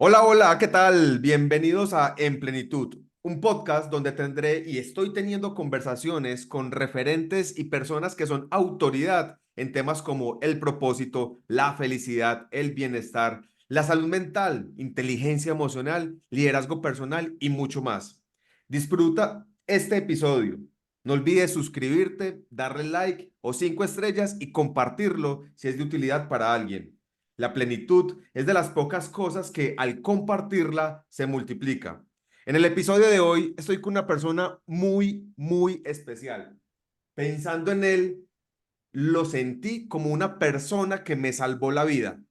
Hola, hola, ¿qué tal? Bienvenidos a En Plenitud, un podcast donde tendré y estoy teniendo conversaciones con referentes y personas que son autoridad en temas como el propósito, la felicidad, el bienestar, la salud mental, inteligencia emocional, liderazgo personal y mucho más. Disfruta este episodio. No olvides suscribirte, darle like o 5 estrellas y compartirlo si es de utilidad para alguien. La plenitud es de las pocas cosas que al compartirla se multiplica. En el episodio de hoy estoy con una persona muy especial. Pensando en él, lo sentí como una persona que me salvó la vida.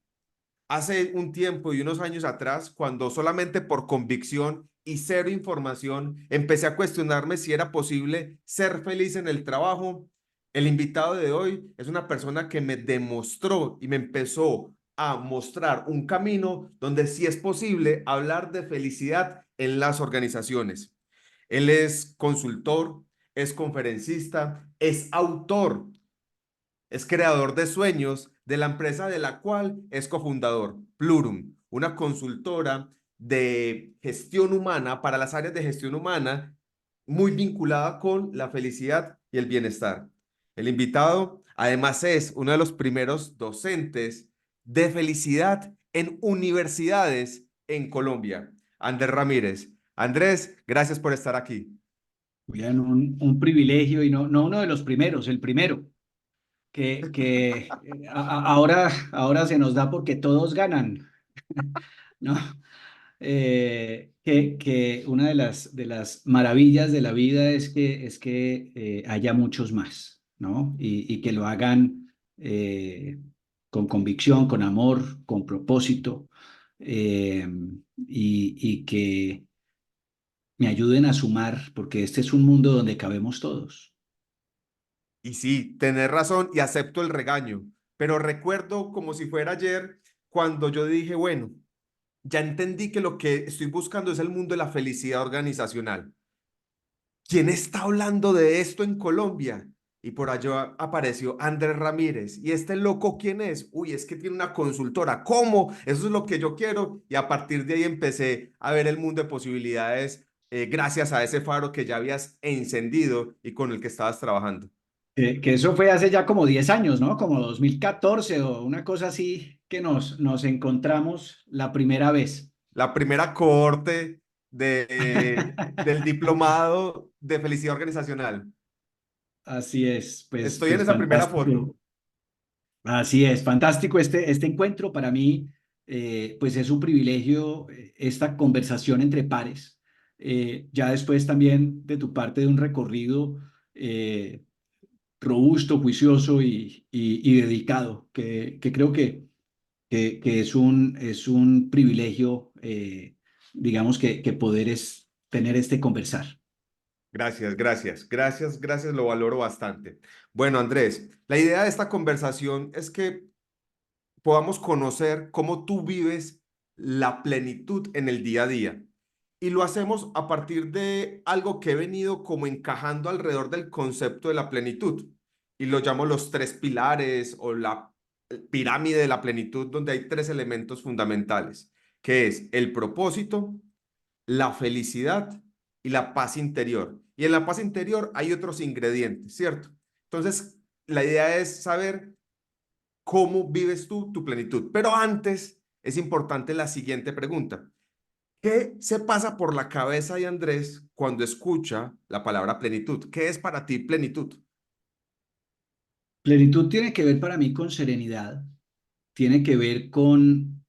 Hace un tiempo y unos años atrás, cuando solamente por convicción y cero información empecé a cuestionarme si era posible ser feliz en el trabajo, el invitado de hoy es una persona que me demostró y me empezó a mostrar un camino donde sí es posible hablar de felicidad en las organizaciones. Él es consultor, es conferencista, es autor, es creador de sueños de la empresa de la cual es cofundador, Plurum, una consultora de gestión humana para las áreas de gestión humana muy vinculada con la felicidad y el bienestar. El invitado además es uno de los primeros docentes de felicidad en universidades en Colombia, Andrés Ramírez. Andrés, gracias por estar aquí. Julián, un privilegio y no uno de los primeros, el primero, que ahora se nos da porque todos ganan, ¿no? Que una de las maravillas de la vida es que haya muchos más, ¿no? Y que lo hagan con convicción, con amor, con propósito, eh, y que me ayuden a sumar, porque este es un mundo donde cabemos todos. Y sí, tenés razón y acepto el regaño, pero recuerdo como si fuera ayer cuando yo dije, bueno, ya entendí que lo que estoy buscando es el mundo de la felicidad organizacional. ¿Quién está hablando de esto en Colombia? Y por allá apareció Andrés Ramírez. ¿Y este loco quién es? Uy, es que tiene una consultora. ¿Cómo? Eso es lo que yo quiero. Y a partir de ahí empecé a ver el mundo de posibilidades gracias a ese faro que ya habías encendido y con el que estabas trabajando. Que eso fue hace ya como 10 años, ¿no? Como 2014 o una cosa así que nos encontramos la primera vez. La primera cohorte del diplomado de felicidad organizacional. Así es, pues, Estoy en pues esa primera fantástico. foto. Así es, fantástico este encuentro para mí, pues es un privilegio esta conversación entre pares. Ya después también de tu parte de un recorrido eh, robusto, juicioso y dedicado, que creo que es un privilegio, digamos, que poder tener este conversar. Gracias, lo valoro bastante. Bueno, Andrés, la idea de esta conversación es que podamos conocer cómo tú vives la plenitud en el día a día. Y lo hacemos a partir de algo que he venido como encajando alrededor del concepto de la plenitud. Y lo llamo los 3 pilares o la pirámide de la plenitud, donde hay 3 elementos fundamentales, que es el propósito, la felicidad y la paz interior. Y en la paz interior hay otros ingredientes, ¿cierto? Entonces, la idea es saber cómo vives tú tu plenitud. Pero antes es importante la siguiente pregunta. ¿Qué se pasa por la cabeza de Andrés cuando escucha la palabra plenitud? ¿Qué es para ti plenitud? Plenitud tiene que ver para mí con serenidad, tiene que ver con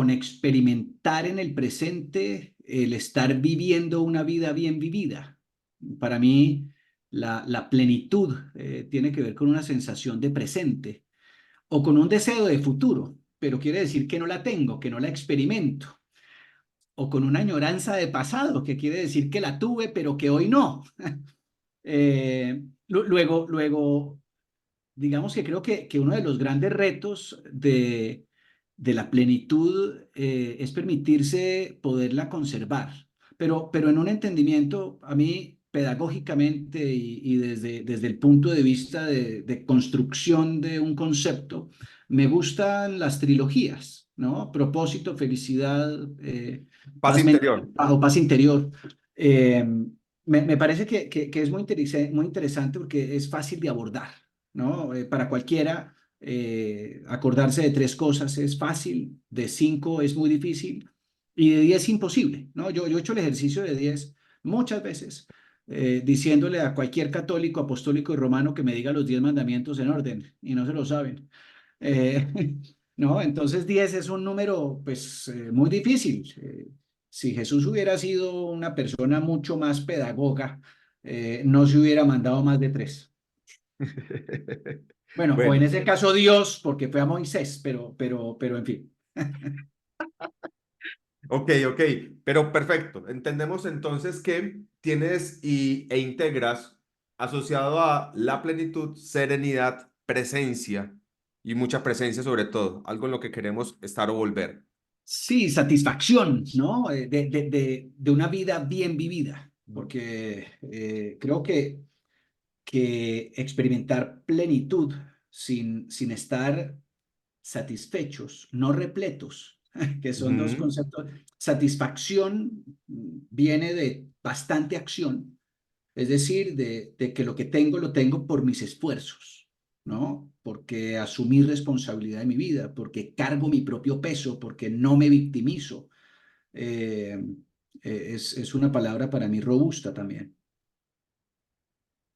experimentar en el presente el estar viviendo una vida bien vivida. Para mí, la plenitud tiene que ver con una sensación de presente o con un deseo de futuro, pero quiere decir que no la tengo, que no la experimento, o con una añoranza de pasado, que quiere decir que la tuve, pero que hoy no. Luego, digamos que creo que uno de los grandes retos de la plenitud es permitirse poderla conservar, pero en un entendimiento, a mí pedagógicamente y desde el punto de vista de construcción de un concepto, me gustan las trilogías, ¿no? Propósito, felicidad, Paz paz mental interior. o paz interior. Eh, me parece que es muy interesante porque es fácil de abordar, ¿no? Para cualquiera, acordarse de 3 cosas es fácil, de 5 es muy difícil y de 10 imposible, ¿no? Yo he hecho el ejercicio de 10 muchas veces, diciéndole a cualquier católico, apostólico y romano que me diga los 10 mandamientos en orden y no se lo saben. Eh, ¿No? Entonces 10 es un número pues muy difícil. Si Jesús hubiera sido una persona mucho más pedagoga, no se hubiera mandado más de 3. Bueno, o en Bueno, ese caso Dios, porque fue a Moisés, pero en fin. ok, pero perfecto. Entendemos entonces que tienes e integras asociado a la plenitud, serenidad, presencia y mucha presencia sobre todo, algo en lo que queremos estar o volver. Sí, satisfacción, ¿no? De una vida bien vivida, porque creo que experimentar plenitud sin estar satisfechos, no repletos, que son 2 conceptos. Satisfacción viene de bastante acción, es decir, de que lo que tengo lo tengo por mis esfuerzos, ¿no? Porque asumí responsabilidad de mi vida, porque cargo mi propio peso, porque no me victimizo. Eh, es una palabra para mí robusta también.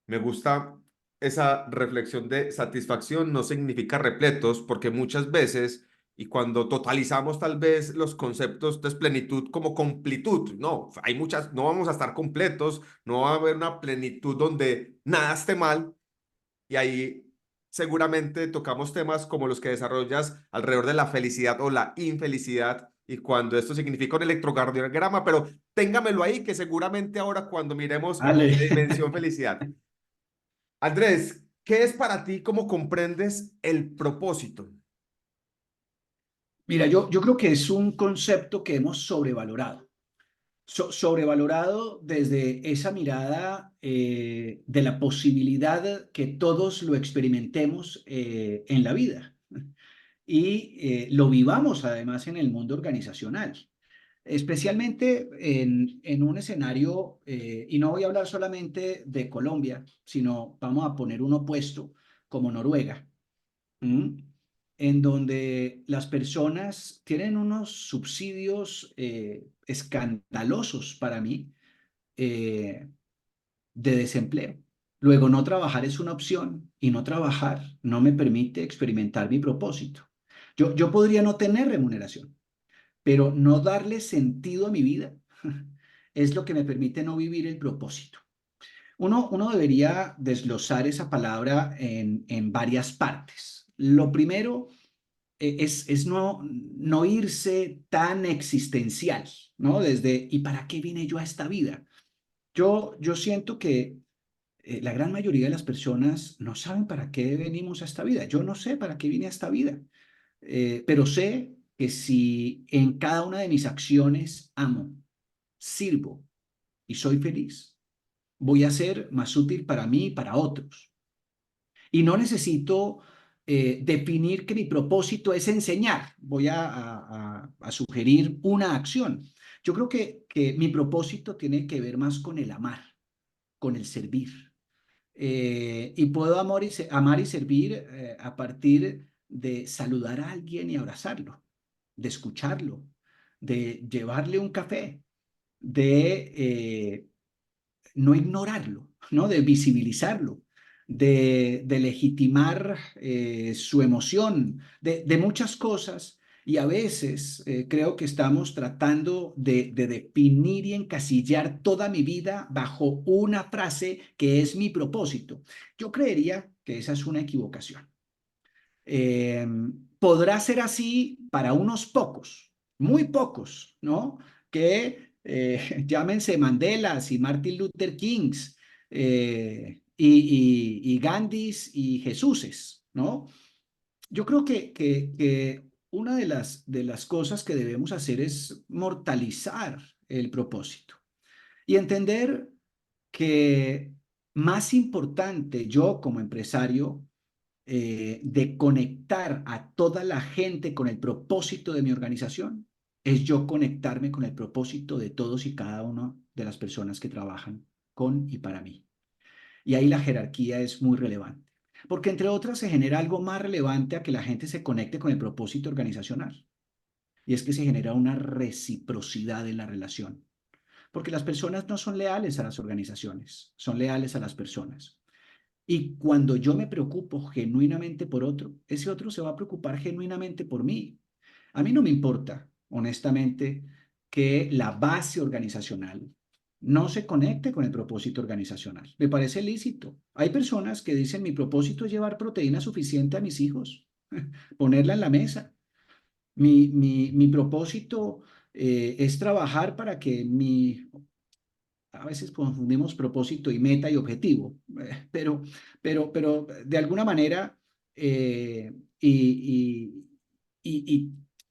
Me gusta esa reflexión de satisfacción, no significa repletos, porque muchas veces, y cuando totalizamos tal vez los conceptos de plenitud como completud, no, hay muchas, no vamos a estar completos, no va a haber una plenitud donde nada esté mal, y ahí seguramente tocamos temas como los que desarrollas alrededor de la felicidad o la infelicidad, y cuando esto significa un electrocardiograma, pero téngamelo ahí, que seguramente ahora cuando miremos Ale. la dimensión felicidad. Andrés, ¿qué es para ti? ¿Cómo comprendes el propósito? Mira, yo creo que es un concepto que hemos sobrevalorado. Sobrevalorado desde esa mirada de la posibilidad que todos lo experimentemos en la vida y lo vivamos además en el mundo organizacional, especialmente en un escenario, y no voy a hablar solamente de Colombia, sino vamos a poner un opuesto como Noruega. ¿Mm? En donde las personas tienen unos subsidios escandalosos para mí de desempleo. Luego, no trabajar es una opción y no trabajar no me permite experimentar mi propósito. Yo podría no tener remuneración, pero no darle sentido a mi vida es lo que me permite no vivir el propósito. Uno debería desglosar esa palabra en varias partes. Lo primero es no irse tan existencial, ¿no? Desde, ¿y para qué vine yo a esta vida? Yo siento que la gran mayoría de las personas no saben para qué venimos a esta vida. Yo no sé para qué vine a esta vida, pero sé que si en cada una de mis acciones amo, sirvo y soy feliz, voy a ser más útil para mí y para otros. Y no necesito definir que mi propósito es enseñar. Voy a sugerir una acción. Yo creo que mi propósito tiene que ver más con el amar, con el servir. Y puedo amar y servir a partir de saludar a alguien y abrazarlo, de escucharlo, de llevarle un café, de no ignorarlo, ¿no? De visibilizarlo, de legitimar su emoción, de muchas cosas. Y a veces creo que estamos tratando de definir y encasillar toda mi vida bajo una frase que es mi propósito. Yo creería que esa es una equivocación. Eh, Podrá ser así para unos pocos, muy pocos, ¿no? Que llámense Mandelas y Martin Luther Kings y Gandhis y Jesuses, ¿no? Yo creo que una de las cosas que debemos hacer es mortalizar el propósito y entender que más importante yo como empresario de conectar a toda la gente con el propósito de mi organización es yo conectarme con el propósito de todos y cada una de las personas que trabajan con y para mí. Y ahí la jerarquía es muy relevante, porque entre otras se genera algo más relevante a que la gente se conecte con el propósito organizacional, y es que se genera una reciprocidad en la relación, porque las personas no son leales a las organizaciones, son leales a las personas. Y cuando yo me preocupo genuinamente por otro, ese otro se va a preocupar genuinamente por mí. A mí no me importa, honestamente, que la base organizacional no se conecte con el propósito organizacional. Me parece lícito. Hay personas que dicen, mi propósito es llevar proteína suficiente a mis hijos, ponerla en la mesa. Mi propósito es trabajar para que a veces confundimos propósito y meta y objetivo, pero de alguna manera, y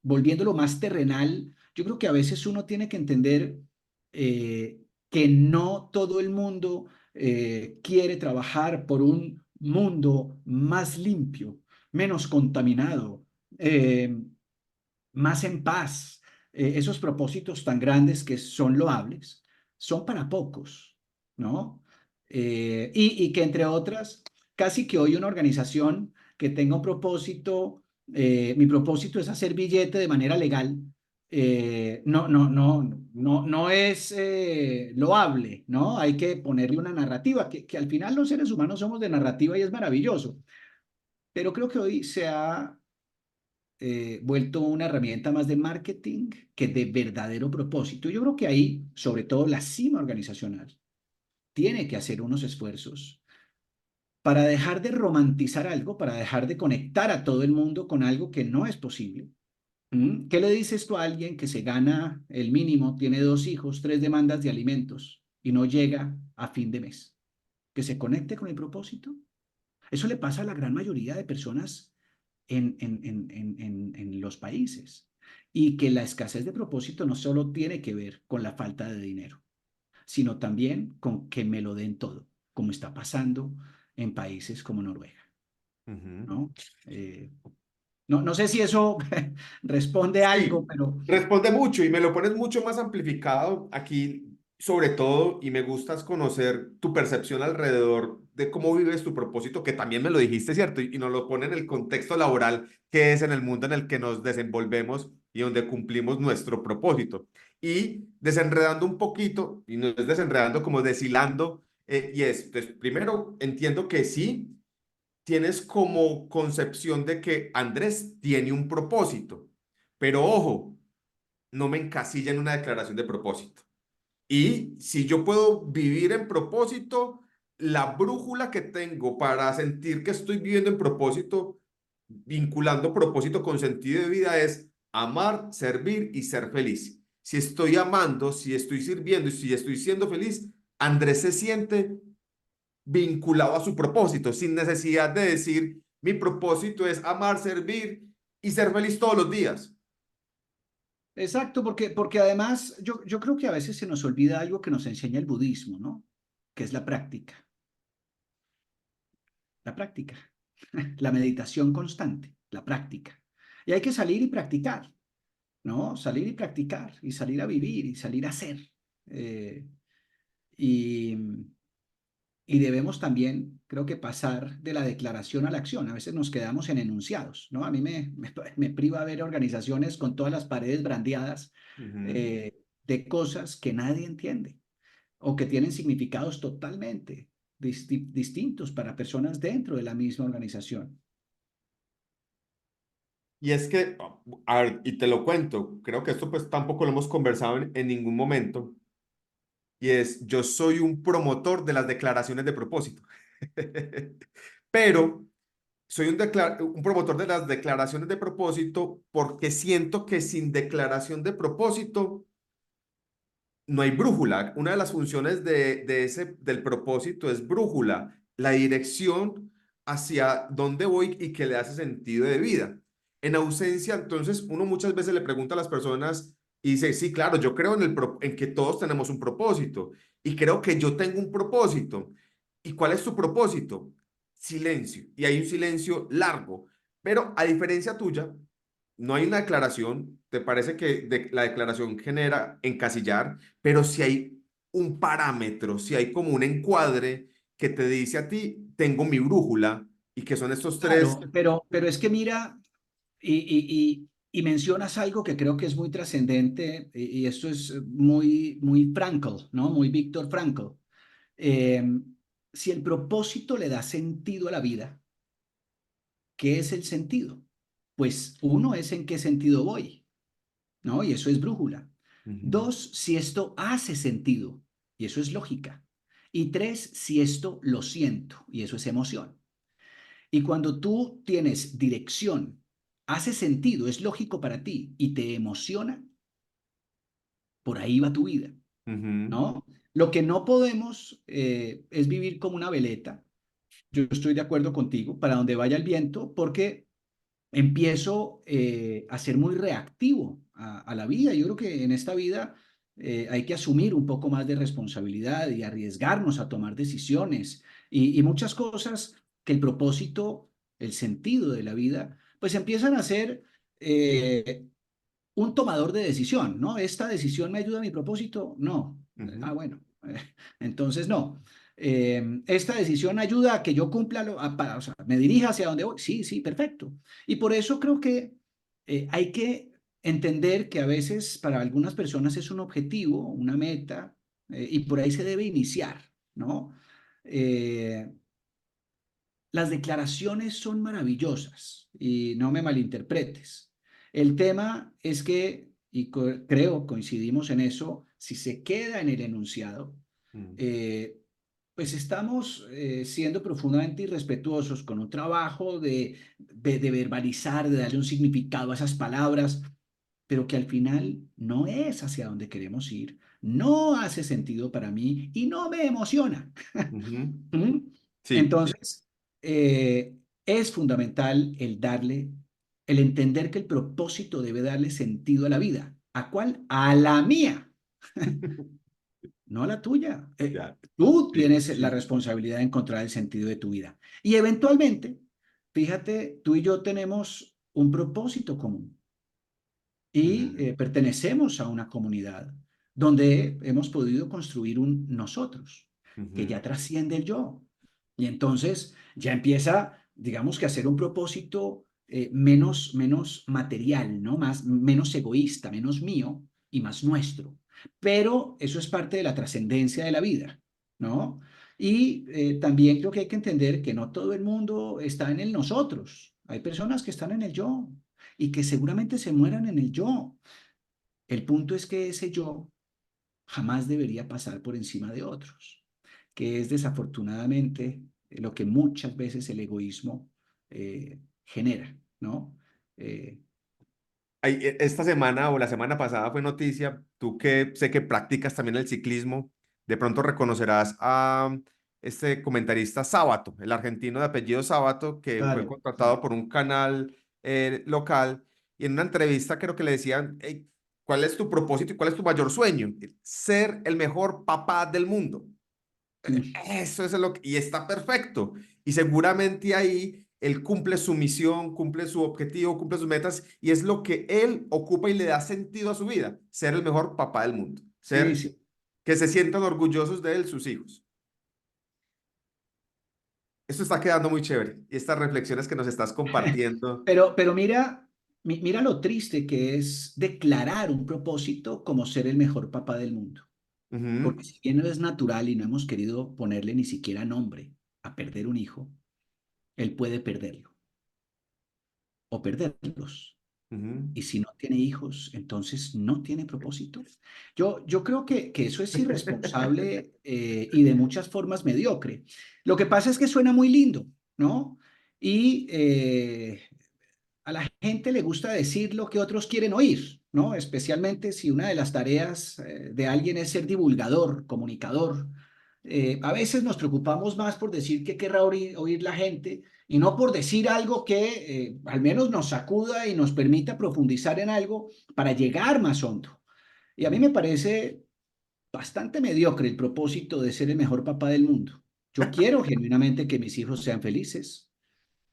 volviéndolo más terrenal, yo creo que a veces uno tiene que entender que no todo el mundo quiere trabajar por un mundo más limpio, menos contaminado, eh, más en paz. Esos propósitos tan grandes que son loables son para pocos, ¿no? Y que entre otras, casi que hoy una organización que tenga un propósito, mi propósito es hacer billete de manera legal, no es loable, ¿no? Hay que ponerle una narrativa, que al final los seres humanos somos de narrativa y es maravilloso, pero creo que hoy se ha vuelto una herramienta más de marketing que de verdadero propósito. Yo creo que ahí, sobre todo la cima organizacional, tiene que hacer unos esfuerzos para dejar de romantizar algo, para dejar de conectar a todo el mundo con algo que no es posible. ¿Mm? ¿Qué le dices tú a alguien que se gana el mínimo, tiene dos hijos, tres demandas de alimentos y no llega a fin de mes? ¿Que se conecte con el propósito? Eso le pasa a la gran mayoría de personas en los países. Y que la escasez de propósito no solo tiene que ver con la falta de dinero, sino también con que me lo den todo, como está pasando en países como Noruega, Ujú. ¿no? No sé si eso responde a algo, Sí, pero responde mucho y me lo pones mucho más amplificado aquí, sobre todo, y me gustas conocer tu percepción alrededor de cómo vives tu propósito, que también me lo dijiste, ¿cierto? Y nos lo pone en el contexto laboral que es en el mundo en el que nos desenvolvemos y donde cumplimos nuestro propósito. Y desenredando un poquito, y no es desenredando como deshilando, y es, pues, primero entiendo que sí tienes como concepción de que Andrés tiene un propósito, pero ojo, no me encasilla en una declaración de propósito. Y si yo puedo vivir en propósito, la brújula que tengo para sentir que estoy viviendo en propósito, vinculando propósito con sentido de vida, es amar, servir y ser feliz. Si estoy amando, si estoy sirviendo y si estoy siendo feliz, Andrés se siente vinculado a su propósito, sin necesidad de decir, mi propósito es amar, servir y ser feliz todos los días. exacto, porque además yo creo que a veces se nos olvida algo que nos enseña el budismo, ¿no? Que es la práctica, la meditación constante, la práctica. Y hay que salir y practicar. ¿No? Salir y practicar, y salir a vivir, y salir a hacer. Eh, y, y debemos también, creo que, pasar de la declaración a la acción. A veces nos quedamos en enunciados, ¿no? A mí me priva ver organizaciones con todas las paredes brandeadas Ujú. de cosas que nadie entiende o que tienen significados totalmente distintos para personas dentro de la misma organización. Y es que, a ver, y te lo cuento, creo que esto pues tampoco lo hemos conversado en ningún momento, y es, yo soy un promotor de las declaraciones de propósito, pero soy un promotor de las declaraciones de propósito porque siento que sin declaración de propósito no hay brújula. Una de las funciones del propósito es brújula, la dirección hacia dónde voy y que le hace sentido de vida. En ausencia, entonces, uno muchas veces le pregunta a las personas, Y dice, sí, claro, yo creo en que todos tenemos un propósito y creo que yo tengo un propósito. ¿Y cuál es tu propósito? Silencio. Y hay un silencio largo. Pero a diferencia tuya, no hay una declaración. ¿Te parece que la declaración genera encasillar? Pero si hay un parámetro, si hay como un encuadre que te dice a ti, tengo mi brújula y que son estos tres. Claro, pero es que mira, y mencionas algo que creo que es muy trascendente, y esto es muy Frankl, ¿no? Muy Víctor Frankl. Eh, si el propósito le da sentido a la vida, ¿qué es el sentido? Pues uno es en qué sentido voy, ¿no? Y eso es brújula. Ujú, Dos, si esto hace sentido, y eso es lógica. Y tres, si esto lo siento, y eso es emoción. Y cuando tú tienes dirección, hace sentido, es lógico para ti y te emociona, por ahí va tu vida, ujú, ¿no? Lo que no podemos es vivir como una veleta. Yo estoy de acuerdo contigo, para donde vaya el viento, porque empiezo a ser muy reactivo a la vida. Yo creo que en esta vida hay que asumir un poco más de responsabilidad y arriesgarnos a tomar decisiones y muchas cosas que el propósito, el sentido de la vida, pues empiezan a ser eh, un tomador de decisión, ¿no? ¿Esta decisión me ayuda a mi propósito? No. ujú, Bueno, entonces no. ¿Esta decisión ayuda a que yo cumpla, o sea, me dirija hacia donde voy? Sí, sí, perfecto. Y por eso creo que hay que entender que a veces para algunas personas es un objetivo, una meta, y por ahí se debe iniciar, ¿no? Eh, las declaraciones son maravillosas y no me malinterpretes. El tema es que, y creo coincidimos en eso, si se queda en el enunciado, ujú, eh, pues estamos siendo profundamente irrespetuosos con un trabajo de verbalizar, de darle un significado a esas palabras, pero que al final no es hacia donde queremos ir, no hace sentido para mí y no me emociona. ujú. ¿Mm? Sí. Entonces, es fundamental el entender que el propósito debe darle sentido a la vida. ¿A cuál? A la mía, no a la tuya. Ya, Tú sí, tienes la sí. responsabilidad de encontrar el sentido de tu vida. Y eventualmente, fíjate, tú y yo tenemos un propósito común y Ujú, pertenecemos a una comunidad donde hemos podido construir un nosotros que ujú, ya trasciende el yo. Y entonces ya empieza, digamos que a ser un propósito menos material, ¿no? Menos egoísta, menos mío y más nuestro. Pero eso es parte de la trascendencia de la vida, ¿no? Y también creo que hay que entender que no todo el mundo está en el nosotros. Hay personas que están en el yo y que seguramente se mueran en el yo. El punto es que ese yo jamás debería pasar por encima de otros, que es desafortunadamente lo que muchas veces el egoísmo genera, ¿no? Eh, Esta semana o la semana pasada fue noticia, tú que sé que practicas también el ciclismo, de pronto reconocerás a este comentarista Sábato, el argentino de apellido Sábato, que fue claro, contratado claro. por un canal local y en una entrevista creo que le decían, "Hey, ¿cuál es tu propósito y cuál es tu mayor sueño? Ser el mejor papá del mundo. Mm. Eso es lo que, y está perfecto. Y seguramente ahí él cumple su misión, cumple su objetivo, cumple sus metas y es lo que él ocupa y le da sentido a su vida, ser el mejor papá del mundo, Sí, ser sí. que se sientan orgullosos de él sus hijos. Esto está quedando muy chévere y estas reflexiones que nos estás compartiendo. Pero mira, mira lo triste que es declarar un propósito como ser el mejor papá del mundo. Ujú, Porque si bien no es natural y no hemos querido ponerle ni siquiera nombre a perder un hijo, él puede perderlo o perderlos. ujú. Y si no tiene hijos, entonces no tiene propósito. Yo creo que eso es irresponsable y de muchas formas mediocre. Lo que pasa es que suena muy lindo, ¿no? Y a la gente le gusta decir lo que otros quieren oír, ¿no? Especialmente si una de las tareas de alguien es ser divulgador, comunicador. A veces nos preocupamos más por decir qué querrá oír la gente y no por decir algo que al menos nos sacuda y nos permita profundizar en algo para llegar más hondo. Y a mí me parece bastante mediocre el propósito de ser el mejor papá del mundo. Yo quiero genuinamente que mis hijos sean felices,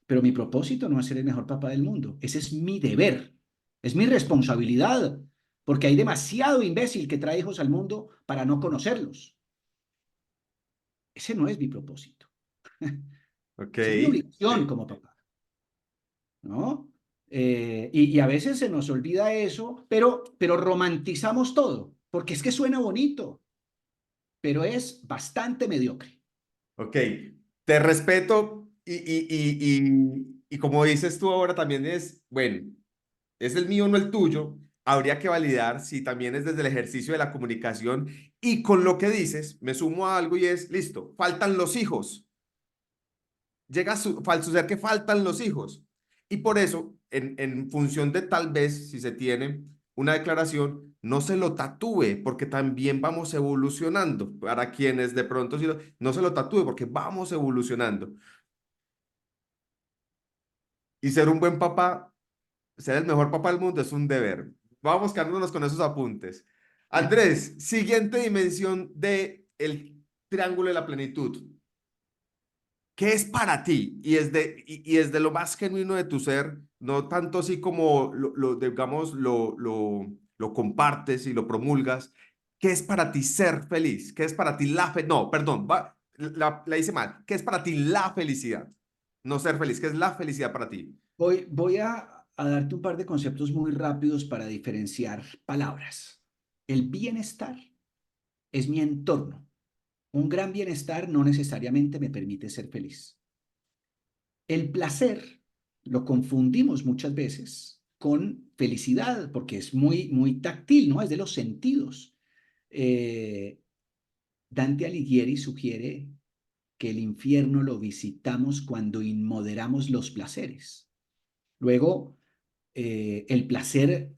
pero mi propósito no es ser el mejor papá del mundo. Ese es mi deber, es mi responsabilidad, porque hay demasiado imbécil que trae hijos al mundo para no conocerlos. Ese no es mi propósito. Ok. Esa es mi obligación Sí. como papá, ¿no? Y a veces se nos olvida eso, pero romantizamos todo, porque es que suena bonito, pero es bastante mediocre. Ok, te respeto y como dices tú ahora también es, bueno, es el mío, no el tuyo. Habría que validar si también es desde el ejercicio de la comunicación y con lo que dices, me sumo a algo y es, listo, faltan los hijos. Llega a suceder que faltan los hijos. Y por eso, en función de tal vez, si se tiene una declaración, no se lo tatúe, porque también vamos evolucionando. Para quienes de pronto no se lo tatúe, porque vamos evolucionando. Y ser un buen papá, ser el mejor papá del mundo es un deber. Vamos quedándonos con esos apuntes. Andrés, siguiente dimensión de el triángulo de la plenitud. ¿Qué es para ti? Y es de lo más genuino de tu ser, no tanto así como digamos, lo compartes y lo promulgas. ¿Qué es para ti ser feliz? ¿Qué es para ti la fe? No, perdón, la hice mal. ¿Qué es para ti la felicidad? No ser feliz, ¿qué es la felicidad para ti? Voy a darte un par de conceptos muy rápidos para diferenciar palabras. El bienestar es mi entorno. Un gran bienestar no necesariamente me permite ser feliz. El placer lo confundimos muchas veces con felicidad, porque es muy táctil, ¿no? Es de los sentidos. Eh, Dante Alighieri sugiere que el infierno lo visitamos cuando inmoderamos los placeres. Luego, el placer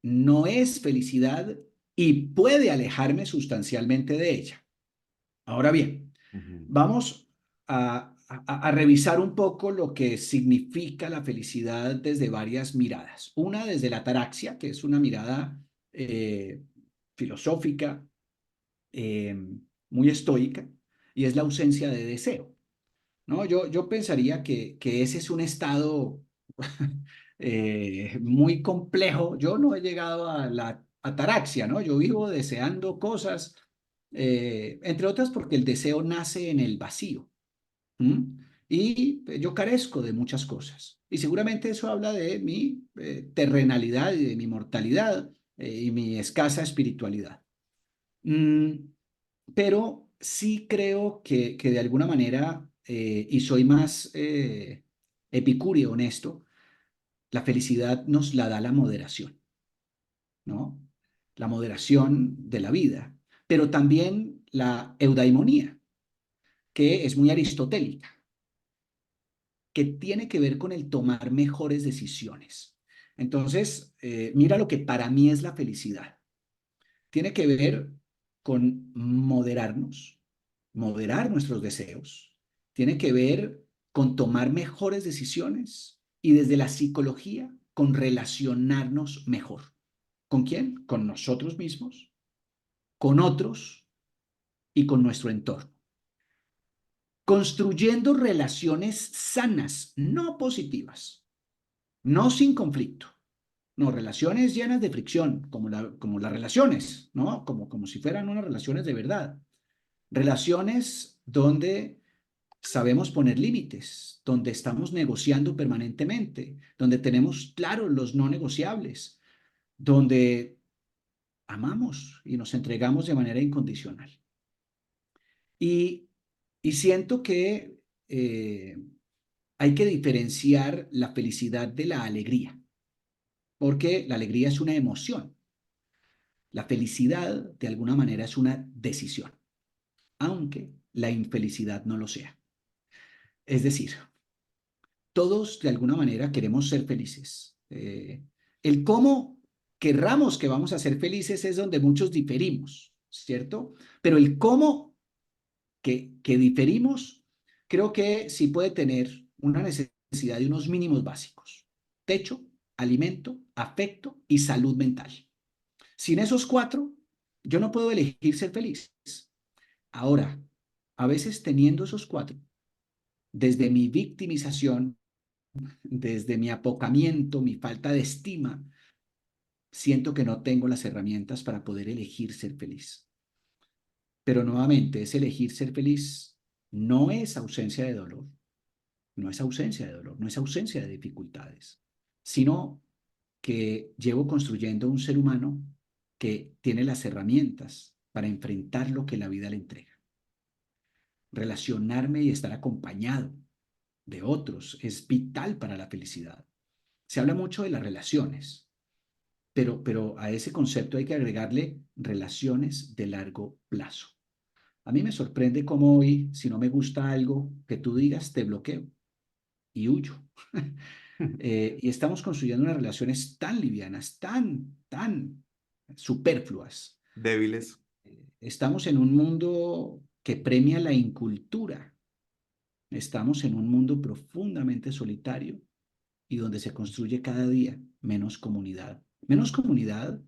no es felicidad y puede alejarme sustancialmente de ella. Ahora bien, Ujú, vamos a revisar un poco lo que significa la felicidad desde varias miradas. Una desde la ataraxia, que es una mirada filosófica, eh, muy estoica, y es la ausencia de deseo. ¿No? Yo pensaría que ese es un estado muy complejo. Yo no he llegado a la ataraxia, ¿no? Yo vivo deseando cosas, entre otras porque el deseo nace en el vacío. ¿M? Y yo carezco de muchas cosas. Y seguramente eso habla de mi terrenalidad y de mi mortalidad y mi escasa espiritualidad. Mm, pero sí creo que de alguna manera, y soy más epicúreo honesto, la felicidad nos la da la moderación, ¿no? La moderación de la vida, pero también la eudaimonía, que es muy aristotélica, que tiene que ver con el tomar mejores decisiones. Entonces, mira lo que para mí es la felicidad. Tiene que ver con moderarnos, moderar nuestros deseos. Tiene que ver con tomar mejores decisiones y desde la psicología con relacionarnos mejor. ¿Con quién? Con nosotros mismos, con otros y con nuestro entorno. Construyendo relaciones sanas, no positivas, no sin conflicto. No, relaciones llenas de fricción, como las relaciones, ¿no? Como si fueran unas relaciones de verdad. Relaciones donde sabemos poner límites, donde estamos negociando permanentemente, donde tenemos claros los no negociables, donde amamos y nos entregamos de manera incondicional. Y, y siento que hay que diferenciar la felicidad de la alegría, porque la alegría es una emoción. La felicidad, de alguna manera, es una decisión, aunque la infelicidad no lo sea. Es decir, todos de alguna manera queremos ser felices. El cómo querramos que vamos a ser felices es donde muchos diferimos, ¿cierto? Pero el cómo que diferimos, creo que sí puede tener una necesidad de unos mínimos básicos: techo, alimento, afecto y salud mental. Sin esos cuatro, yo no puedo elegir ser feliz. Ahora, a veces teniendo esos cuatro, desde mi victimización, desde mi apocamiento, mi falta de estima, siento que no tengo las herramientas para poder elegir ser feliz. Pero nuevamente, es elegir ser feliz, no es ausencia de dolor, no es ausencia de dolor, no es ausencia de dificultades, sino que llevo construyendo un ser humano que tiene las herramientas para enfrentar lo que la vida le entrega. Relacionarme y estar acompañado de otros es vital para la felicidad. Se habla mucho de las relaciones, pero a ese concepto hay que agregarle relaciones de largo plazo. A mí me sorprende cómo hoy, si no me gusta algo que tú digas, te bloqueo y huyo. Y estamos construyendo unas relaciones tan livianas, tan superfluas. Débiles. Estamos en un mundo que premia la incultura. Estamos en un mundo profundamente solitario y donde se construye cada día menos comunidad. Menos comunidad,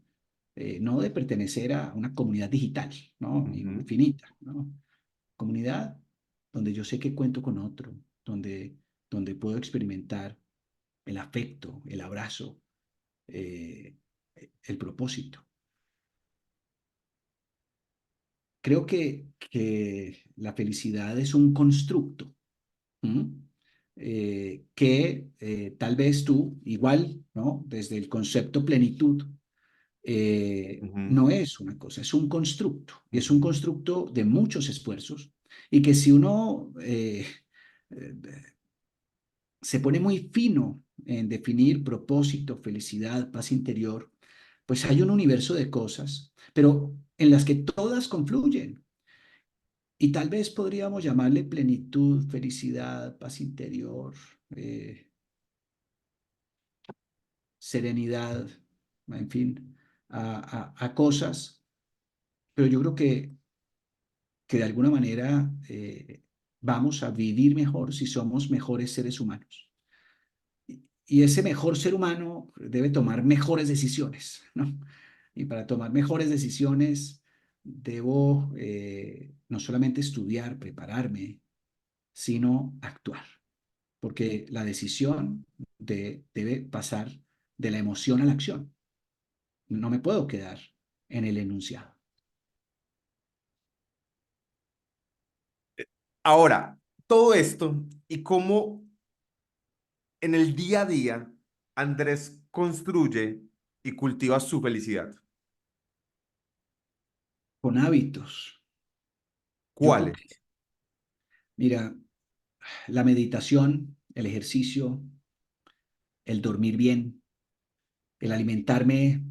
no de pertenecer a una comunidad digital, ¿no? Ujú. Infinita, ¿no? Comunidad donde yo sé que cuento con otro, donde puedo experimentar el afecto, el abrazo, eh, el propósito. Creo que la felicidad es un constructo. ¿Mm? Que tal vez tú, igual, ¿no? Desde el concepto plenitud, Ujú. no es una cosa, es un constructo, y es un Ujú. constructo de muchos esfuerzos, y que si uno eh, se pone muy fino en definir propósito, felicidad, paz interior, pues hay un universo de cosas, pero en las que todas confluyen. Y tal vez podríamos llamarle plenitud, felicidad, paz interior, eh, serenidad, en fin, a cosas, pero yo creo que de alguna manera vamos a vivir mejor si somos mejores seres humanos. Y ese mejor ser humano debe tomar mejores decisiones, ¿no? Y para tomar mejores decisiones debo no solamente estudiar, prepararme, sino actuar, porque la decisión debe pasar de la emoción a la acción. No me puedo quedar en el enunciado. Ahora, todo esto y cómo en el día a día Andrés construye y cultiva su felicidad. Con hábitos. Yo creo que, ¿Cuáles? mira, la meditación, el ejercicio, el dormir bien, el alimentarme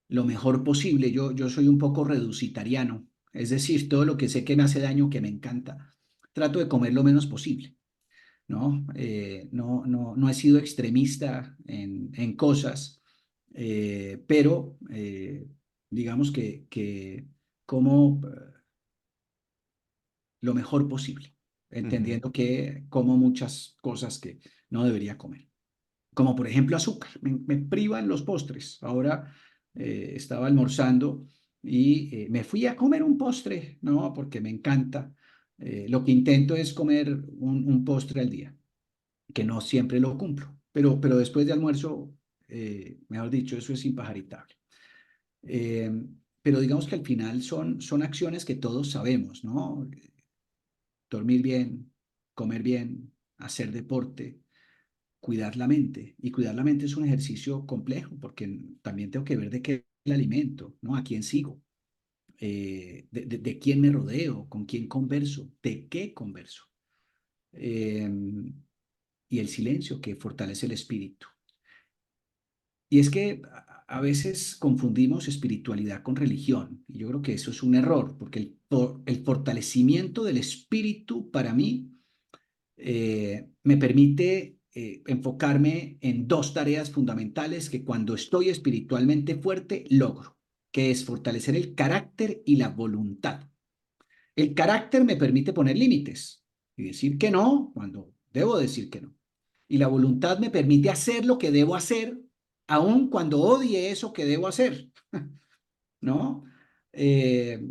lo mejor posible. Yo soy un poco reducitariano, es decir, todo lo que sé que me hace daño, que me encanta, trato de comer lo menos posible, ¿no? No he sido extremista en cosas, pero digamos que como lo mejor posible, Ujú. entendiendo que como muchas cosas que no debería comer, como por ejemplo azúcar. Me privan los postres. Ahora estaba almorzando y me fui a comer un postre, ¿no? Porque me encanta. Lo que intento es comer un postre al día, que no siempre lo cumplo, pero después de almuerzo, mejor dicho, eso es impajaritable. Eh, pero digamos que al final son acciones que todos sabemos, ¿no? Dormir bien, comer bien, hacer deporte, cuidar la mente. Y cuidar la mente es un ejercicio complejo porque también tengo que ver de qué el alimento, ¿no? A quién sigo, de quién me rodeo, con quién converso, de qué converso. Eh, y el silencio que fortalece el espíritu. Y es que a veces confundimos espiritualidad con religión. Y yo creo que eso es un error, porque el fortalecimiento del espíritu para mí me permite enfocarme en dos tareas fundamentales que cuando estoy espiritualmente fuerte logro, que es fortalecer el carácter y la voluntad. El carácter me permite poner límites y decir que no cuando debo decir que no. Y la voluntad me permite hacer lo que debo hacer aun cuando odie eso que debo hacer, ¿no? Eh,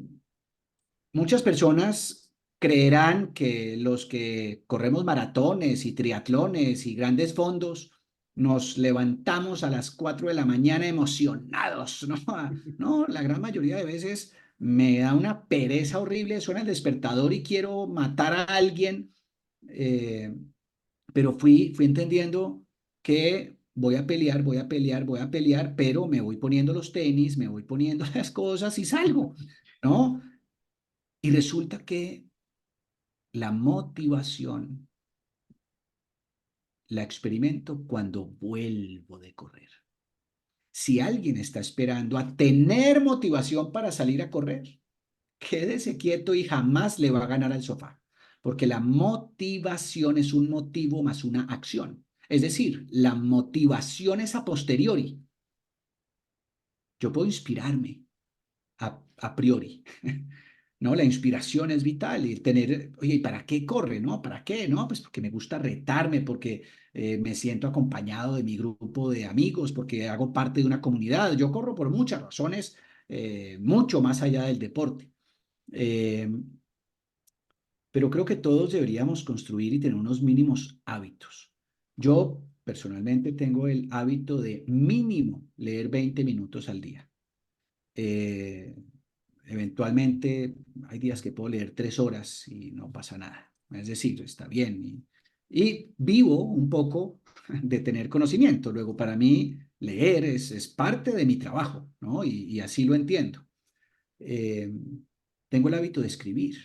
Muchas personas creerán que los que corremos maratones y triatlones y grandes fondos nos levantamos a las 4 de la mañana emocionados, ¿no? No, la gran mayoría de veces me da una pereza horrible, suena el despertador y quiero matar a alguien, eh, pero fui entendiendo que voy a pelear, voy a pelear, voy a pelear, pero me voy poniendo los tenis, me voy poniendo las cosas y salgo, ¿no? Y resulta que la motivación la experimento cuando vuelvo de correr. Si alguien está esperando a tener motivación para salir a correr, quédese quieto y jamás le va a ganar al sofá, porque la motivación es un motivo más una acción. Es decir, la motivación es a posteriori. Yo puedo inspirarme a priori. ¿No? La inspiración es vital y tener, oye, ¿y para qué corre? ¿No? ¿Para qué? No, pues porque me gusta retarme, porque me siento acompañado de mi grupo de amigos, porque hago parte de una comunidad. Yo corro por muchas razones, mucho más allá del deporte. Eh, pero creo que todos deberíamos construir y tener unos mínimos hábitos. Yo personalmente tengo el hábito de mínimo leer 20 minutos al día. Eh, Eventualmente hay días que puedo leer 3 horas y no pasa nada. Es decir, está bien. Y vivo un poco de tener conocimiento. Luego, para mí, leer es parte de mi trabajo, ¿no? Y así lo entiendo. Eh, Tengo el hábito de escribir,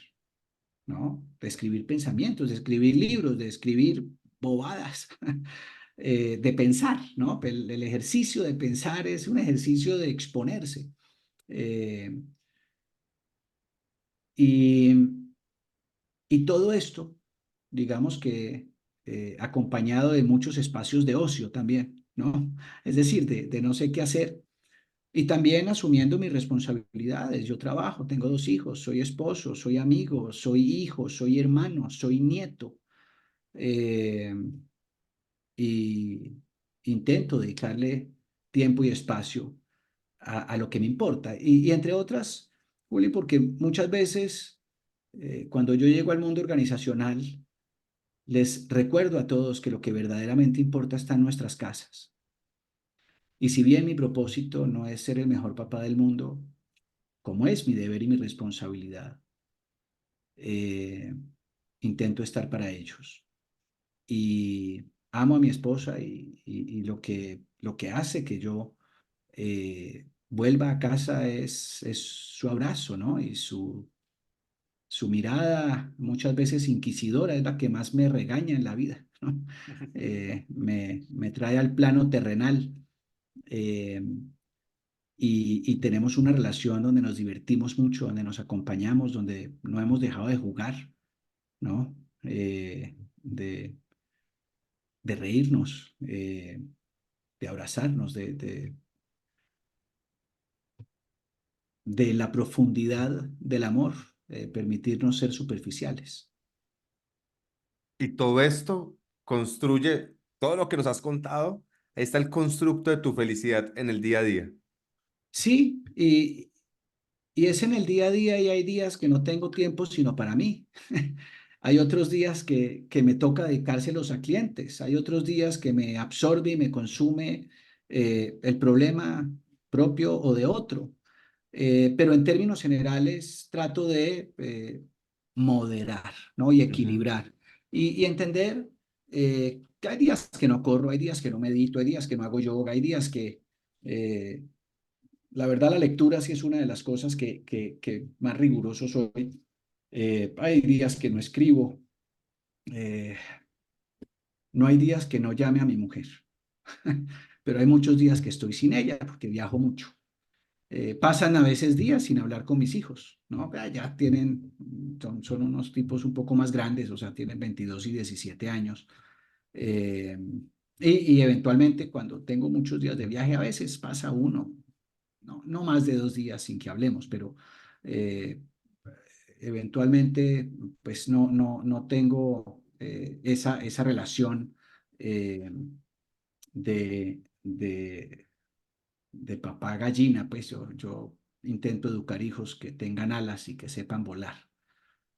¿no? De escribir pensamientos, de escribir libros, de escribir bobadas, de pensar, ¿no? El ejercicio de pensar es un ejercicio de exponerse. Eh, y, y todo esto, digamos que acompañado de muchos espacios de ocio también, ¿no? Es decir, de no sé qué hacer. Y también asumiendo mis responsabilidades. Yo trabajo, tengo 2 hijos, soy esposo, soy amigo, soy hijo, soy hermano, soy nieto. eh, y intento dedicarle tiempo y espacio a lo que me importa. Y entre otras, Juli, porque muchas veces cuando yo llego al mundo organizacional, les recuerdo a todos que lo que verdaderamente importa está en nuestras casas. Y si bien mi propósito no es ser el mejor papá del mundo, como es mi deber y mi responsabilidad, eh, intento estar para ellos. Y amo a mi esposa y lo que hace que yo vuelva a casa es su abrazo, ¿no? Y su mirada, muchas veces inquisidora, es la que más me regaña en la vida, ¿no? Me trae al plano terrenal, eh, y tenemos una relación donde nos divertimos mucho, donde nos acompañamos, donde no hemos dejado de jugar, ¿no? De reírnos, de abrazarnos, de la profundidad del amor, permitirnos ser superficiales. Y todo esto construye, todo lo que nos has contado, ahí está el constructo de tu felicidad en el día a día. Sí, y es en el día a día y hay días que no tengo tiempo sino para mí. Hay otros días que me toca dedicárselos a clientes. Hay otros días que me absorbe y me consume el problema propio o de otro. Pero en términos generales trato de moderar, ¿no? Y Ujú. equilibrar. Y entender que hay días que no corro, hay días que no medito, hay días que no hago yoga, hay días que eh, la verdad, la lectura sí es una de las cosas que más riguroso soy. Hay días que no escribo, eh, no hay días que no llame a mi mujer, pero hay muchos días que estoy sin ella porque viajo mucho. Pasan a veces días sin hablar con mis hijos, ¿no? Ya tienen, son unos tipos un poco más grandes, o sea, tienen 22 y 17 años. Eh, y eventualmente cuando tengo muchos días de viaje, a veces pasa uno, no más de 2 días sin que hablemos, pero eh, eventualmente pues no tengo esa relación eh, de, de papá gallina, pues yo intento educar hijos que tengan alas y que sepan volar,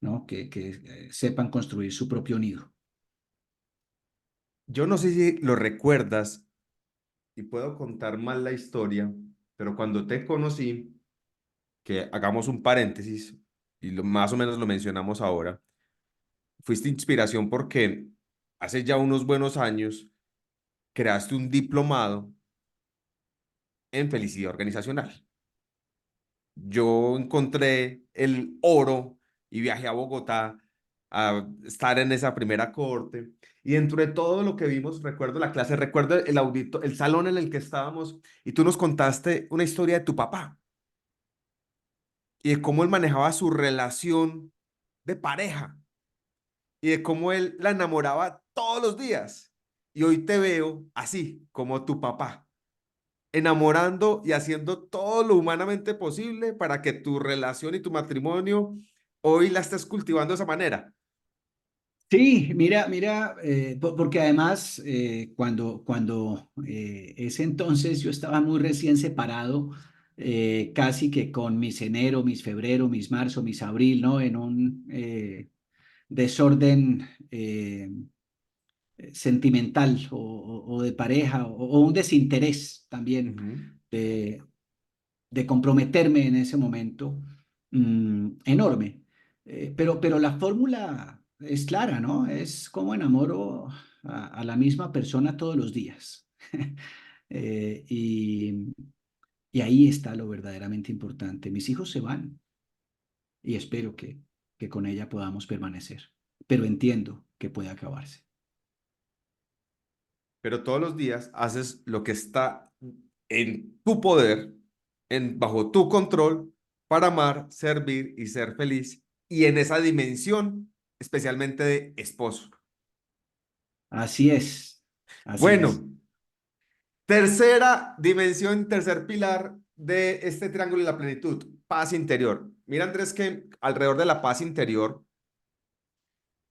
¿no? Que sepan construir su propio nido. Yo no sé si lo recuerdas y puedo contar mal la historia, pero cuando te conocí, que hagamos un paréntesis y más o menos lo mencionamos ahora, fuiste inspiración porque hace ya unos buenos años creaste un diplomado en felicidad organizacional. Yo encontré el oro y viajé a Bogotá a estar en esa primera corte. Y dentro de todo lo que vimos, recuerdo la clase, recuerdo el audito, el salón en el que estábamos, y tú nos contaste una historia de tu papá y de cómo él manejaba su relación de pareja y de cómo él la enamoraba todos los días. Y hoy te veo así, como tu papá, enamorando y haciendo todo lo humanamente posible para que tu relación y tu matrimonio hoy la estés cultivando de esa manera. Sí, mira, porque además ese entonces yo estaba muy recién separado, casi que con mis enero, mis febrero, mis marzo, mis abril, ¿no? En un desorden sentimental o de pareja o un desinterés también Ujú. de, de comprometerme en ese momento enorme. Pero la fórmula es clara, ¿no? Es como enamoro a la misma persona todos los días. Eh, y, y ahí está lo verdaderamente importante. Mis hijos se van y espero que con ella podamos permanecer, pero entiendo que puede acabarse. Pero todos los días haces lo que está en tu poder, bajo tu control, para amar, servir y ser feliz. Y en esa dimensión, especialmente de esposo. Así es, así es. Bueno, tercera dimensión, tercer pilar de este triángulo de la plenitud, paz interior. Mira, Andrés, que alrededor de la paz interior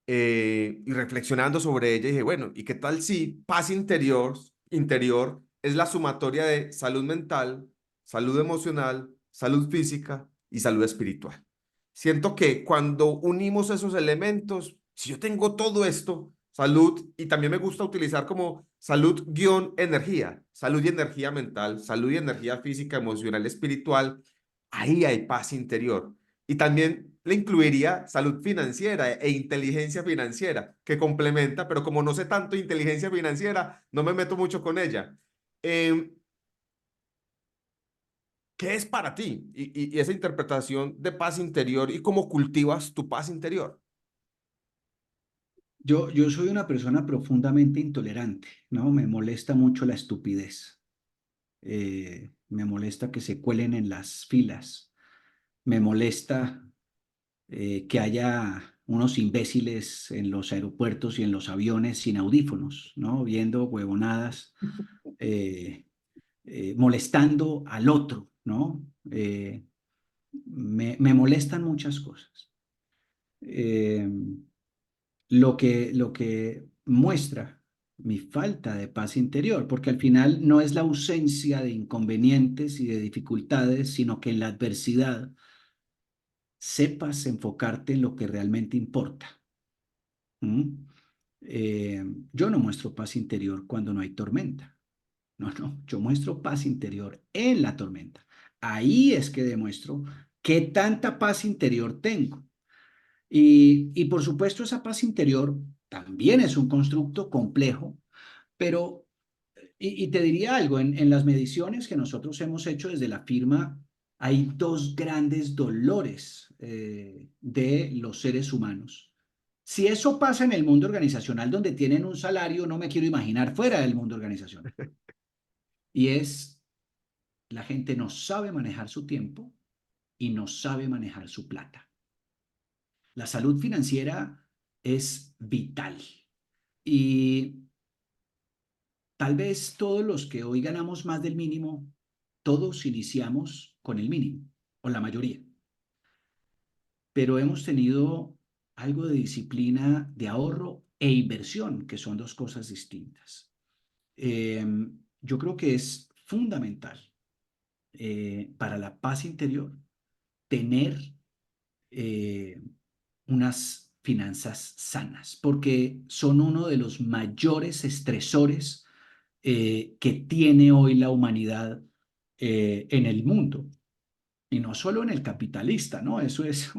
y reflexionando sobre ella, dije, bueno, ¿y qué tal si paz interior es la sumatoria de salud mental, salud emocional, salud física y salud espiritual? Siento que cuando unimos esos elementos, si yo tengo todo esto, salud, y también me gusta utilizar como salud guión energía, salud y energía mental, salud y energía física, emocional, espiritual, ahí hay paz interior. Y también le incluiría salud financiera e inteligencia financiera, que complementa, pero como no sé tanto de inteligencia financiera, no me meto mucho con ella. Eh, ¿Qué es para ti? Y esa interpretación de paz interior y cómo cultivas tu paz interior. Yo soy una persona profundamente intolerante, ¿no? Me molesta mucho la estupidez. Me molesta que se cuelen en las filas. Me molesta que haya unos imbéciles en los aeropuertos y en los aviones sin audífonos, ¿no? Viendo huevonadas, eh, molestando al otro, ¿no? Me molestan muchas cosas. Eh, lo que muestra mi falta de paz interior, porque al final no es la ausencia de inconvenientes y de dificultades, sino que en la adversidad sepas enfocarte en lo que realmente importa. ¿Mm? Yo no muestro paz interior cuando no hay tormenta. No, no, yo muestro paz interior en la tormenta. Ahí es que demuestro qué tanta paz interior tengo. Y por supuesto, esa paz interior también es un constructo complejo, pero, y te diría algo, en las mediciones que nosotros hemos hecho desde la firma, hay dos grandes dolores de los seres humanos. Si eso pasa en el mundo organizacional donde tienen un salario, no me quiero imaginar fuera del mundo organizacional. Y es, la gente no sabe manejar su tiempo y no sabe manejar su plata. La salud financiera es vital y tal vez todos los que hoy ganamos más del mínimo, todos iniciamos con el mínimo, o la mayoría, pero hemos tenido algo de disciplina de ahorro e inversión, que son dos cosas distintas. Eh, yo creo que es fundamental para la paz interior tener eh, unas finanzas sanas, porque son uno de los mayores estresores que tiene hoy la humanidad en el mundo. Y no solo en el capitalista, ¿no? Eso es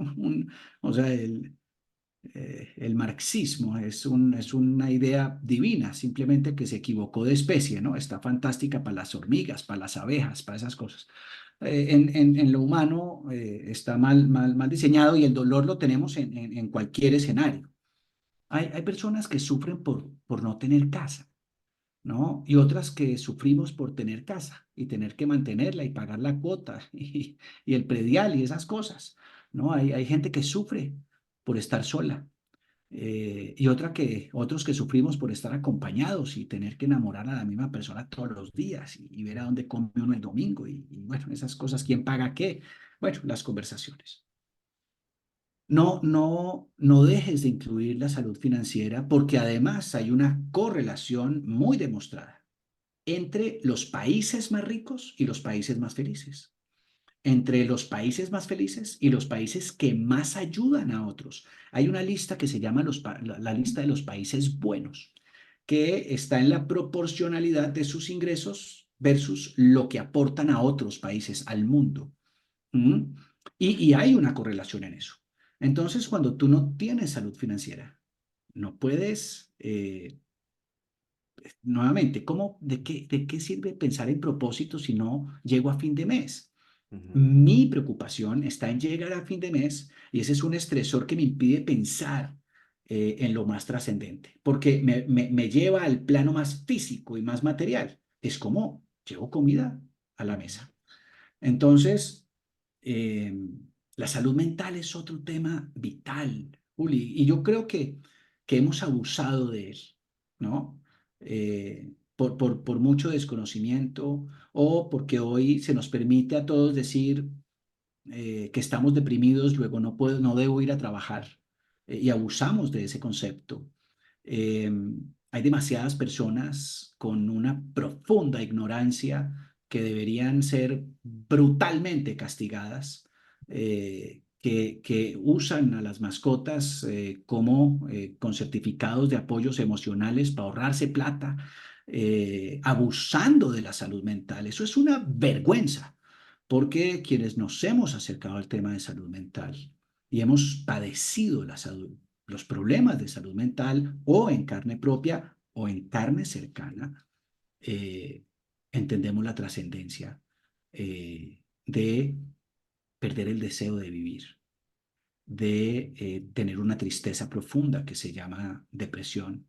o sea, el marxismo es una idea divina, simplemente que se equivocó de especie, ¿no? Está fantástica para las hormigas, para las abejas, para esas cosas. En lo humano está mal diseñado y el dolor lo tenemos en cualquier escenario. Hay personas que sufren por no tener casa, ¿no? Y otras que sufrimos por tener casa y tener que mantenerla y pagar la cuota y el predial y esas cosas, ¿no? Hay gente que sufre por estar sola y otros que sufrimos por estar acompañados y tener que enamorar a la misma persona todos los días y ver a dónde come uno el domingo y bueno, esas cosas, quién paga qué, bueno, las conversaciones. No dejes de incluir la salud financiera porque además hay una correlación muy demostrada entre los países más ricos y los países más felices, entre los países más felices y los países que más ayudan a otros. Hay una lista que se llama la lista de los países buenos, que está en la proporcionalidad de sus ingresos versus lo que aportan a otros países, al mundo. ¿Mm? Y hay una correlación en eso. Entonces, cuando tú no tienes salud financiera, no puedes nuevamente, de qué sirve pensar en propósito si no llego a fin de mes? Ujú, Mi preocupación está en llegar a fin de mes y ese es un estresor que me impide pensar en lo más trascendente, porque me lleva al plano más físico y más material. Es como llevo comida a la ujú. mesa. Entonces, eh, la salud mental es otro tema vital, Juli, y yo creo que hemos abusado de él, ¿no? Por mucho desconocimiento o porque hoy se nos permite a todos decir que estamos deprimidos, luego no debo ir a trabajar y abusamos de ese concepto. Eh, Hay demasiadas personas con una profunda ignorancia que deberían ser brutalmente castigadas, que usan a las mascotas como con certificados de apoyos emocionales para ahorrarse plata, abusando de la salud mental. Eso es una vergüenza, porque quienes nos hemos acercado al tema de salud mental y hemos padecido los problemas de salud mental o en carne propia o en carne cercana, eh, entendemos la trascendencia de perder el deseo de vivir, de tener una tristeza profunda que se llama depresión,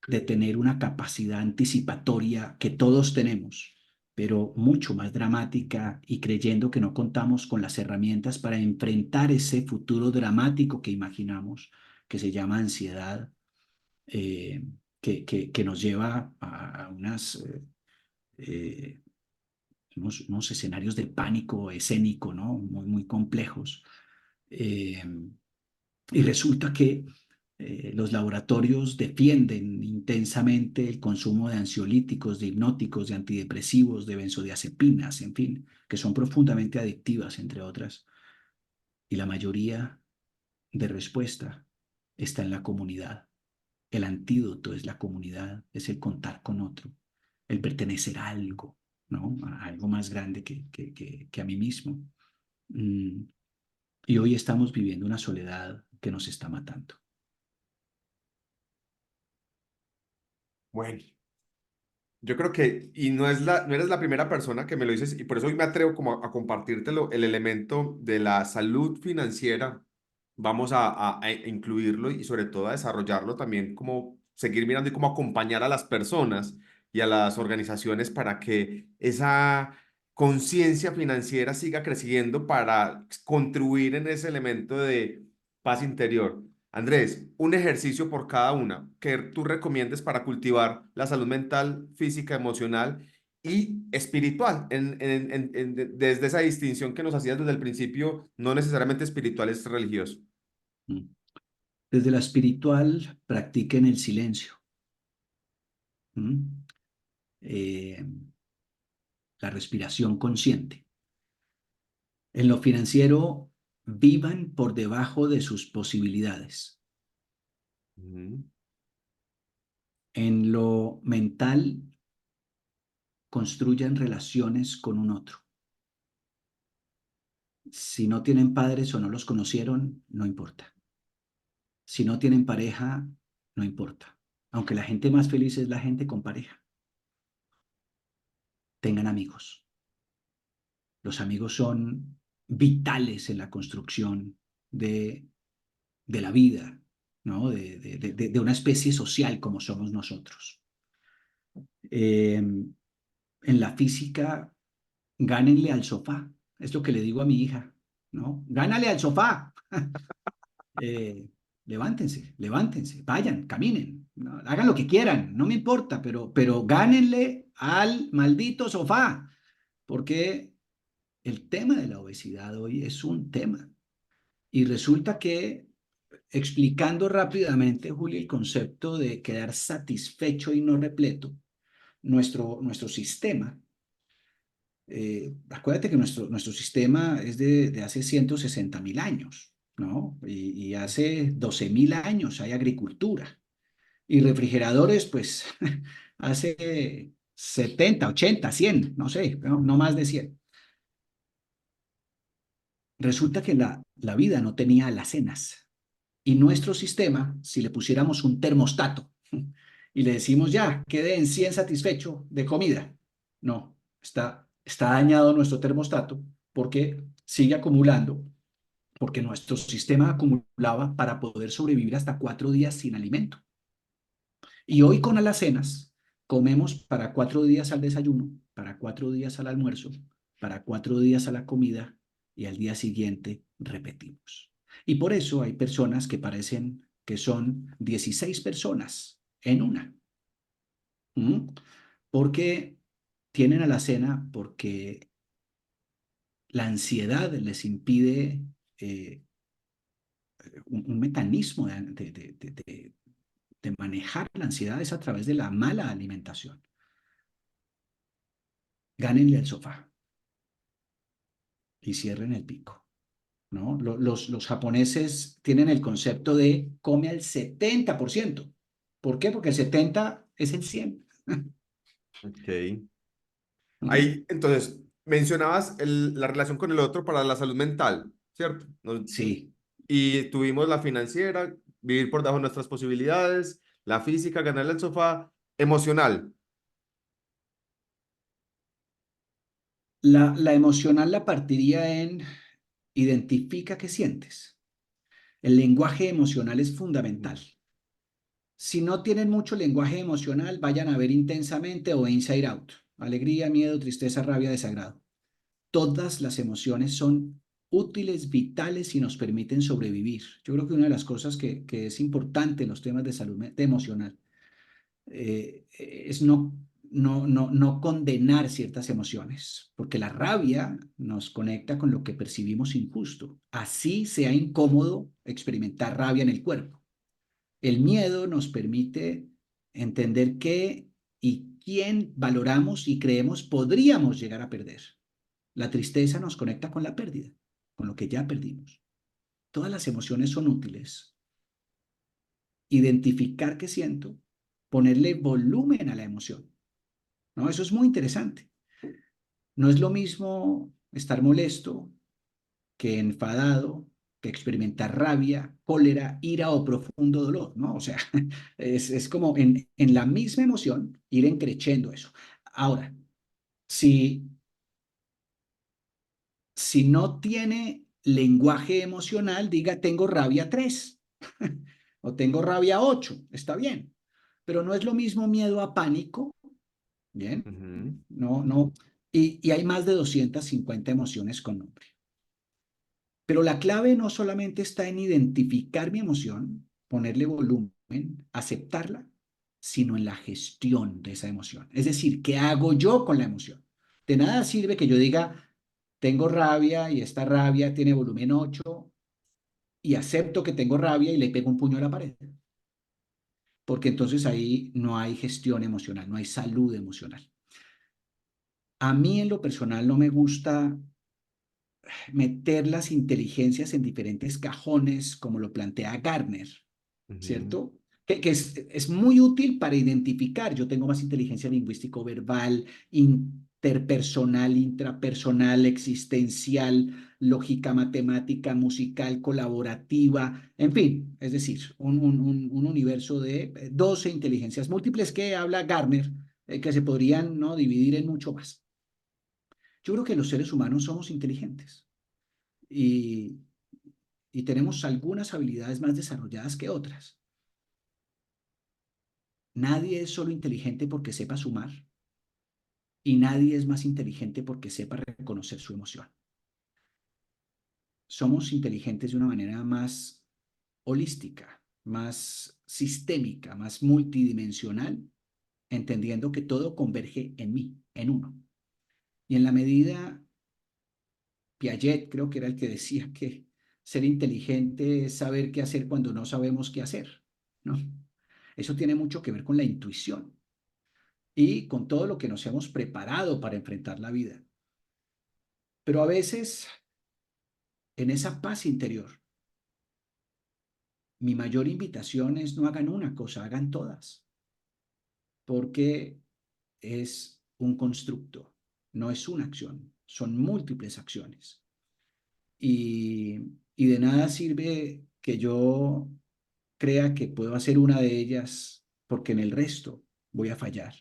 de tener una capacidad anticipatoria que todos tenemos, pero mucho más dramática y creyendo que no contamos con las herramientas para enfrentar ese futuro dramático que imaginamos, que se llama ansiedad, eh, que nos lleva a eh, unos escenarios de pánico escénico, ¿no? Muy complejos. Eh, y resulta que los laboratorios defienden intensamente el consumo de ansiolíticos, de hipnóticos, de antidepresivos, de benzodiazepinas, en fin, que son profundamente adictivas, entre otras. Y la mayoría de respuesta está en la comunidad. El antídoto es la comunidad, es el contar con otro, el pertenecer a algo, ¿no? A algo más grande que a mí mismo. Mm, Y hoy estamos viviendo una soledad que nos está matando. Bueno, yo creo que, y no eres la primera persona que me lo dices, y por eso hoy me atrevo como a compartírtelo, el elemento de la salud financiera, vamos a incluirlo y sobre todo a desarrollarlo también, como seguir mirando y cómo acompañar a las personas y a las organizaciones para que esa conciencia financiera siga creciendo para contribuir en ese elemento de paz interior. Andrés, un ejercicio por cada una que tú recomiendes para cultivar la salud mental, física, emocional y espiritual, desde esa distinción que nos hacías desde el principio, no necesariamente espiritual es religioso. Mm. Desde la espiritual, practiquen el silencio. ¿Mm? la respiración consciente. En lo financiero, vivan por debajo de sus posibilidades. Ujú. En lo mental, construyan relaciones con un otro. Si no tienen padres o no los conocieron, no importa. Si no tienen pareja, no importa. Aunque la gente más feliz es la gente con pareja. Tengan amigos. Los amigos son vitales en la construcción de, de la vida, ¿no? De una especie social como somos nosotros. En la física, gánenle al sofá. Es lo que le digo a mi hija, ¿no? Gánale al sofá. Eh, levántense, levántense, vayan, caminen, ¿no? Hagan lo que quieran, no me importa, pero gánenle al maldito sofá, porque el tema de la obesidad hoy es un tema. Y resulta que, explicando rápidamente, Julio, el concepto de quedar satisfecho y no repleto, nuestro sistema, acuérdate que nuestro sistema es de hace 160.000 años, ¿no? Y hace 12.000 años hay agricultura. Y refrigeradores, pues, hace 70, 80, 100, no sé, no más de 100. Resulta que la vida no tenía alacenas. Y nuestro sistema, si le pusiéramos un termostato y le decimos ya, quede en 100 satisfecho de comida, no, está dañado nuestro termostato porque sigue acumulando, porque nuestro sistema acumulaba para poder sobrevivir hasta 4 días sin alimento. Y hoy con alacenas comemos para 4 días al desayuno, para 4 días al almuerzo, para 4 días a la comida y al día siguiente repetimos. Y por eso hay personas que parecen que son 16 personas en una. ¿Mm? Porque tienen alacena porque la ansiedad les impide eh, un mecanismo de manejar la ansiedad es a través de la mala alimentación. Gánenle al sofá y cierren el pico, ¿no? Los japoneses tienen el concepto de come al 70%. ¿Por qué? Porque el 70 es el 100. Ok. ¿No? Ahí, entonces, mencionabas la relación con el otro para la salud mental, ¿cierto? Sí. Y tuvimos la financiera, vivir por debajo de nuestras posibilidades, la física, ganarle el sofá, emocional. La emocional la partiría en identifica qué sientes. El lenguaje emocional es fundamental. Ujú. Si no tienen mucho lenguaje emocional, vayan a ver intensamente o Inside Out. Alegría, miedo, tristeza, rabia, desagrado. Todas las emociones son útiles, vitales y nos permiten sobrevivir. Yo creo que una de las cosas que es importante en los temas de salud emocional es no condenar ciertas emociones, porque la rabia nos conecta con lo que percibimos injusto. Así sea incómodo experimentar rabia en el cuerpo. El miedo nos permite entender qué y quién valoramos y creemos podríamos llegar a perder. La tristeza nos conecta con la pérdida, con lo que ya perdimos. Todas las emociones son útiles. Identificar qué siento, ponerle volumen a la emoción, ¿no? Eso es muy interesante. No es lo mismo estar molesto que enfadado, que experimentar rabia, cólera, ira o profundo dolor, ¿no? O sea, es como en la misma emoción ir encrechendo eso. Ahora, si, si no tiene lenguaje emocional, diga tengo rabia 3 o tengo rabia 8, está bien, pero no es lo mismo miedo a pánico, ¿bien? Ujú. No, no, y hay más de 250 emociones con nombre. Pero la clave no solamente está en identificar mi emoción, ponerle volumen, aceptarla, sino en la gestión de esa emoción. Es decir, ¿qué hago yo con la emoción? De nada sirve que yo diga, tengo rabia y esta rabia tiene volumen 8 y acepto que tengo rabia y le pego un puño a la pared. Porque entonces ahí no hay gestión emocional, no hay salud emocional. A mí en lo personal no me gusta meter las inteligencias en diferentes cajones, como lo plantea Gardner, Ujú. ¿cierto? Que es muy útil para identificar. Yo tengo más inteligencia lingüístico-verbal, interpersonal, intrapersonal, existencial, lógica matemática, musical, colaborativa, en fin, es decir, un universo de 12 inteligencias múltiples que habla Gardner, que se podrían, ¿no?, dividir en mucho más. Yo creo que los seres humanos somos inteligentes y, y tenemos algunas habilidades más desarrolladas que otras. Nadie es solo inteligente porque sepa sumar y nadie es más inteligente porque sepa reconocer su emoción. Somos inteligentes de una manera más holística, más sistémica, más multidimensional, entendiendo que todo converge en mí, en uno. Y en la medida, Piaget creo que era el que decía que ser inteligente es saber qué hacer cuando no sabemos qué hacer, ¿no? Eso tiene mucho que ver con la intuición y con todo lo que nos hemos preparado para enfrentar la vida. Pero a veces, en esa paz interior, mi mayor invitación es no hagan una cosa, hagan todas, porque es un constructo, no es una acción, son múltiples acciones. Y, y de nada sirve que yo crea que puedo hacer una de ellas porque en el resto voy a fallar.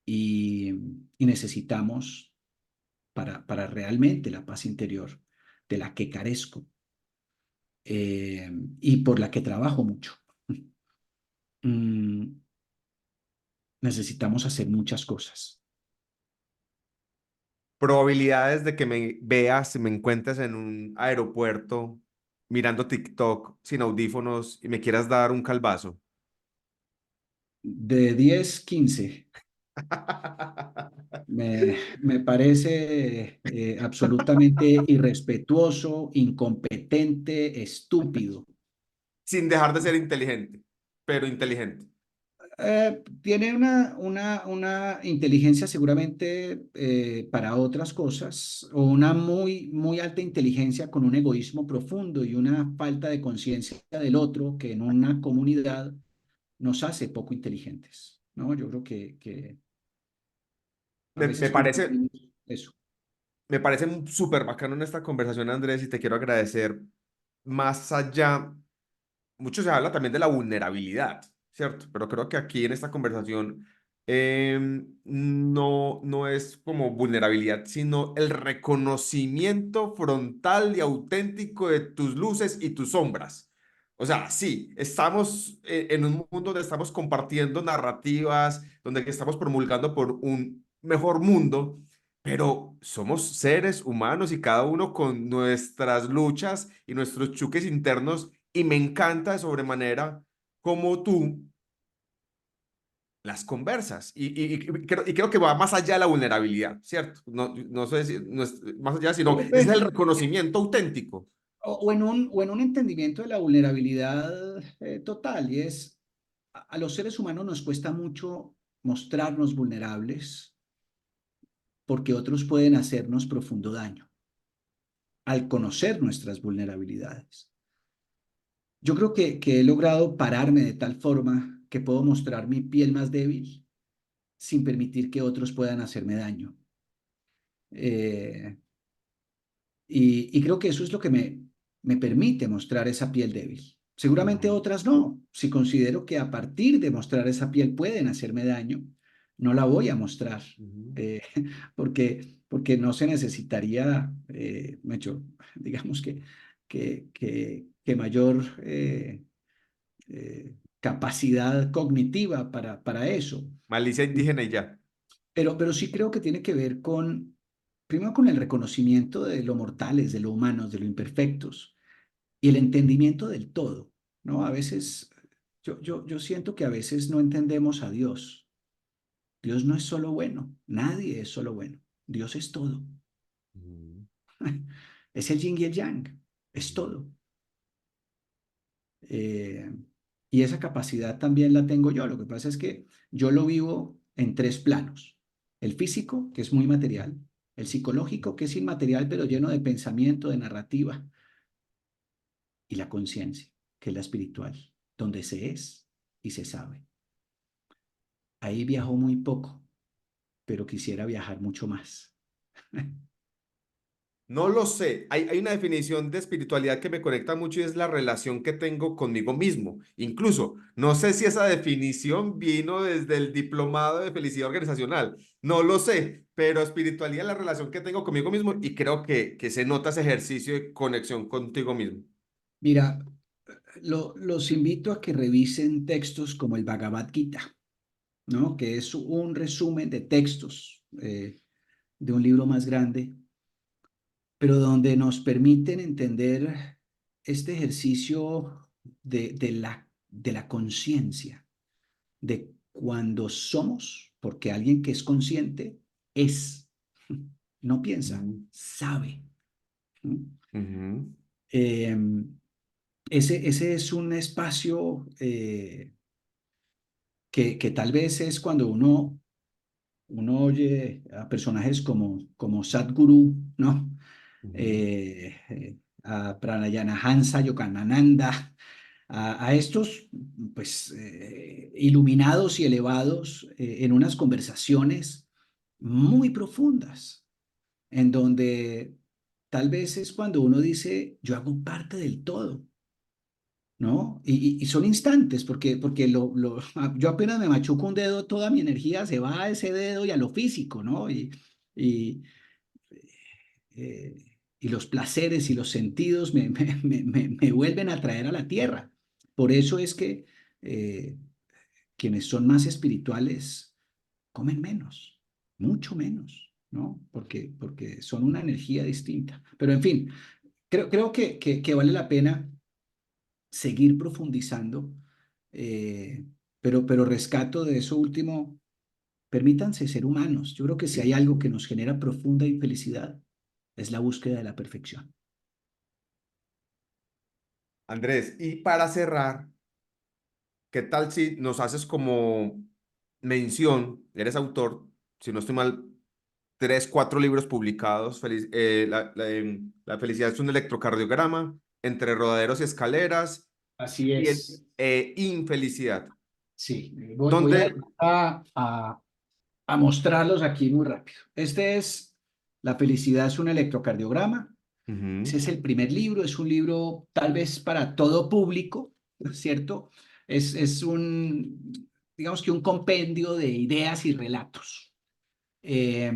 Y, y necesitamos para realmente la paz interior de la que carezco y por la que trabajo mucho. Mm, necesitamos hacer muchas cosas. Probabilidades de que me veas, me encuentres en un aeropuerto mirando TikTok sin audífonos y me quieras dar un calvazo. De 10 15 me parece absolutamente irrespetuoso, incompetente, estúpido. Sin dejar de ser inteligente, pero inteligente. Tiene una inteligencia seguramente para otras cosas, o una muy alta inteligencia con un egoísmo profundo y una falta de conciencia del otro que en una comunidad nos hace poco inteligentes, ¿no? Yo creo que a Me, me veces parece, confundimos eso. me parece súper bacano en esta conversación, Andrés, y te quiero agradecer. Más allá, mucho se habla también de la vulnerabilidad, ¿cierto? Pero creo que aquí en esta conversación no es como vulnerabilidad, sino el reconocimiento frontal y auténtico de tus luces y tus sombras. O sea, sí, estamos en un mundo donde estamos compartiendo narrativas, donde estamos promulgando por un mejor mundo, pero somos seres humanos y cada uno con nuestras luchas y nuestros choques internos y me encanta de sobremanera cómo tú las conversas. Y creo que va más allá de la vulnerabilidad, ¿cierto? No sé si no es más allá, sino ese es el reconocimiento auténtico. O en un entendimiento de la vulnerabilidad total, y es, a los seres humanos nos cuesta mucho mostrarnos vulnerables porque otros pueden hacernos profundo daño al conocer nuestras vulnerabilidades. Yo creo que he logrado pararme de tal forma que puedo mostrar mi piel más débil sin permitir que otros puedan hacerme daño. Eh, y creo que eso es lo que me permite mostrar esa piel débil. Seguramente Ujú, otras no. Si considero que a partir de mostrar esa piel pueden hacerme daño, no la voy a mostrar, ujú. eh, porque no se necesitaría, digamos que mayor capacidad cognitiva para eso. Malicia indígena y ya. Pero sí creo que tiene que ver con, primero con el reconocimiento de lo mortales, de lo humanos, de lo imperfectos y el entendimiento del todo, ¿no? A veces, yo siento que a veces no entendemos a Dios. Dios no es solo bueno, nadie es solo bueno. Dios es todo. Ujú, Es el yin y el yang, es ujú. todo. Eh, y esa capacidad también la tengo yo. Lo que pasa es que yo lo vivo en tres planos. El físico, que es muy material, el psicológico, que es inmaterial, pero lleno de pensamiento, de narrativa, y la conciencia, que es la espiritual, donde se es y se sabe. Ahí viajo muy poco, pero quisiera viajar mucho más. No lo sé. Hay una definición de espiritualidad que me conecta mucho y es la relación que tengo conmigo mismo. Incluso, no sé si esa definición vino desde el diplomado de felicidad organizacional. No lo sé, pero espiritualidad es la relación que tengo conmigo mismo y creo que se nota ese ejercicio de conexión contigo mismo. Mira, los invito a que revisen textos como el Bhagavad Gita, ¿no? Que es un resumen de textos de un libro más grande, pero donde nos permiten entender este ejercicio de la conciencia, de cuando somos, porque alguien que es consciente es, no piensa, Mm. sabe, ¿no? Ujú. Eh, ese es un espacio que tal vez es cuando uno oye a personajes como Sadhguru, ¿no? Ujú. A Pranayanahanta, Yoganananda, a estos pues iluminados y elevados en unas conversaciones muy profundas, en donde tal vez es cuando uno dice, yo hago parte del todo, ¿no? Y son instantes, porque yo apenas me machuco un dedo, toda mi energía se va a ese dedo y a lo físico, ¿no? Y, eh, y los placeres y los sentidos me vuelven a traer a la tierra. Por eso es que eh, quienes son más espirituales comen menos, mucho menos, ¿no? Porque son una energía distinta. Pero en fin, creo que vale la pena seguir profundizando, eh, pero rescato de eso último, permítanse ser humanos. Yo creo que si hay Sí. algo que nos genera profunda infelicidad, es la búsqueda de la perfección. Andrés, y para cerrar, ¿qué tal si nos haces como mención? Eres autor, si no estoy mal, tres, cuatro libros publicados. La felicidad es un electrocardiograma, Entre rodaderos y escaleras Así y es. Infelicidad. Sí, voy ¿Dónde? a mostrarlos aquí muy rápido. Este es La felicidad es un electrocardiograma. Ujú. Ese es el primer libro, es un libro tal vez para todo público, ¿cierto? Es digamos que un compendio de ideas y relatos. Eh,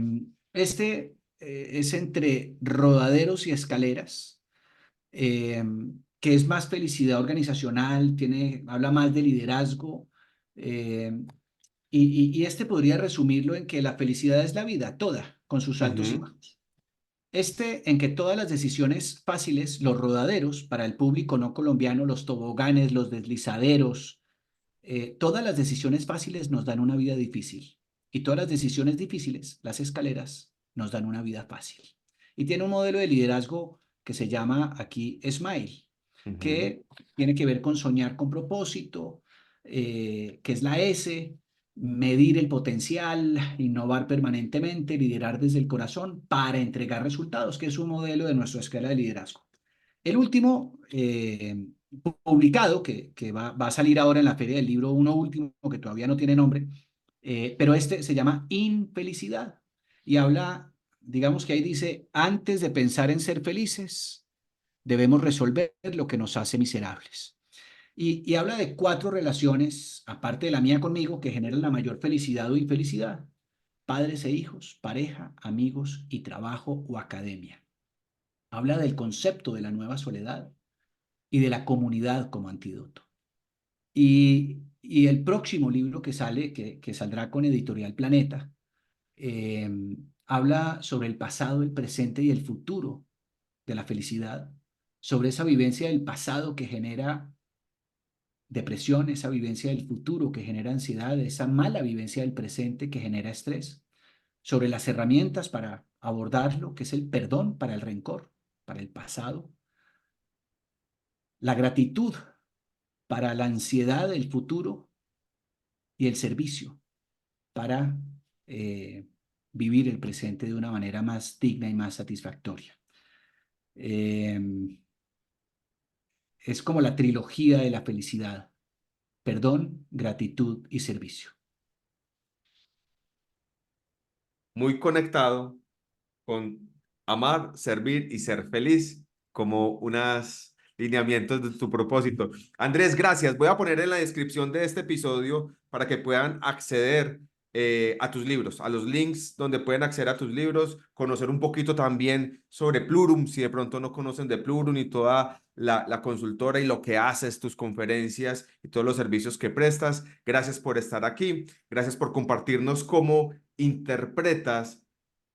es entre rodaderos y escaleras, eh, que es más felicidad organizacional, habla más de liderazgo, eh, y este podría resumirlo en que la felicidad es la vida toda, con sus altos y Ujú. bajos. En que todas las decisiones fáciles, los rodaderos, para el público no colombiano, los toboganes, los deslizaderos, todas las decisiones fáciles nos dan una vida difícil. Y todas las decisiones difíciles, las escaleras, nos dan una vida fácil. Y tiene un modelo de liderazgo que se llama aquí Smile, Ujú. que tiene que ver con soñar con propósito, que es la S, medir el potencial, innovar permanentemente, liderar desde el corazón para entregar resultados, que es un modelo de nuestra escuela de liderazgo. El último publicado, que va a salir ahora en la Feria del Libro, uno último que todavía no tiene nombre, pero este se llama Infelicidad y habla, digamos que ahí dice, antes de pensar en ser felices, debemos resolver lo que nos hace miserables. Y habla de cuatro relaciones, aparte de la mía conmigo, que generan la mayor felicidad o infelicidad: padres e hijos, pareja, amigos y trabajo o academia. Habla del concepto de la nueva soledad y de la comunidad como antídoto. Y el próximo libro que sale, que saldrá con Editorial Planeta, eh, habla sobre el pasado, el presente y el futuro de la felicidad, sobre esa vivencia del pasado que genera depresión, esa vivencia del futuro que genera ansiedad, esa mala vivencia del presente que genera estrés, sobre las herramientas para abordarlo, que es el perdón para el rencor, para el pasado, la gratitud para la ansiedad del futuro y el servicio para eh, vivir el presente de una manera más digna y más satisfactoria. Eh, es como la trilogía de la felicidad: perdón, gratitud y servicio. Muy conectado con amar, servir y ser feliz como unos lineamientos de tu propósito. Andrés, gracias. Voy a poner en la descripción de este episodio para que puedan acceder a tus libros, a los links donde pueden acceder a tus libros, conocer un poquito también sobre Plurum, si de pronto no conocen de Plurum y toda la consultora y lo que haces, tus conferencias y todos los servicios que prestas. Gracias por estar aquí. Gracias por compartirnos cómo interpretas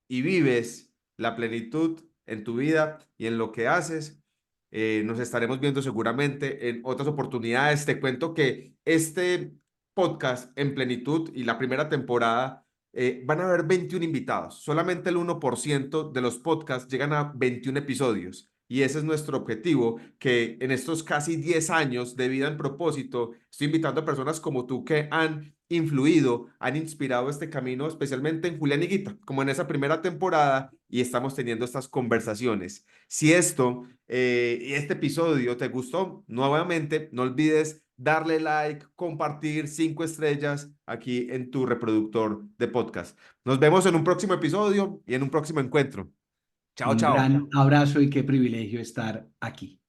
y vives la plenitud en tu vida y en lo que haces. Nos estaremos viendo seguramente en otras oportunidades. Te cuento que este podcast en plenitud y la primera temporada van a haber 21 invitados. Solamente el 1% de los podcasts llegan a 21 episodios. Y ese es nuestro objetivo, que en estos casi 10 años de vida en propósito, estoy invitando a personas como tú que han influido, han inspirado este camino, especialmente en Julián Higuita, como en esa primera temporada, y estamos teniendo estas conversaciones. Si esto y este episodio te gustó, nuevamente no olvides darle like, compartir 5 estrellas aquí en tu reproductor de podcast. Nos vemos en un próximo episodio y en un próximo encuentro. Chao, Un chao. gran abrazo y qué privilegio estar aquí.